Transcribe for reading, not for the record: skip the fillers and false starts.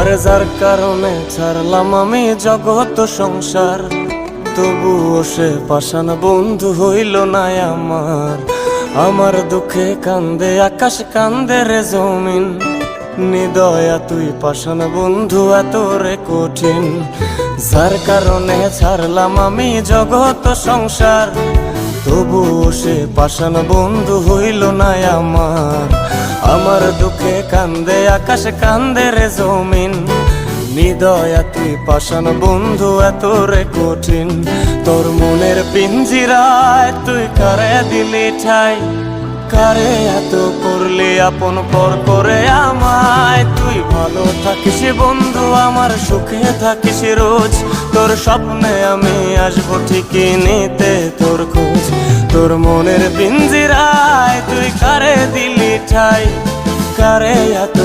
আরে যার কারণে ছাড়লাম আমি জগৎ সংসার, তবুও সে পাষাণ বন্ধু হইল না আমার। আমার দুঃখে কান্দে আকাশ, কান্দে রে জমিন, নিদয়া তুই পাষাণ বন্ধু এত রে কঠিন। যার কারণে ছাড়লাম আমি জগৎ সংসার, তবুও সে পাষাণ বন্ধু হইল না আমার। আমার দুঃখে কান্দে আকাশ, কান্দে রে জমিন, নিদয়া তুই পাষাণ বন্ধু এত রে কঠিন। তোর মনের পিঞ্জিরায় তুই কারে দিলি ঠাই, কারে এত করলি আপন পর করে আমায়। তুই ভালো থাকিস বন্ধু আমার, সুখে থাকিস রোজ, তোর স্বপ্নে আমি আসবো ঠিকই নিতে তোর খোঁজ। তোর মনের পিঞ্জিরায় তুই কারে দিলি ঠাই, কারে এত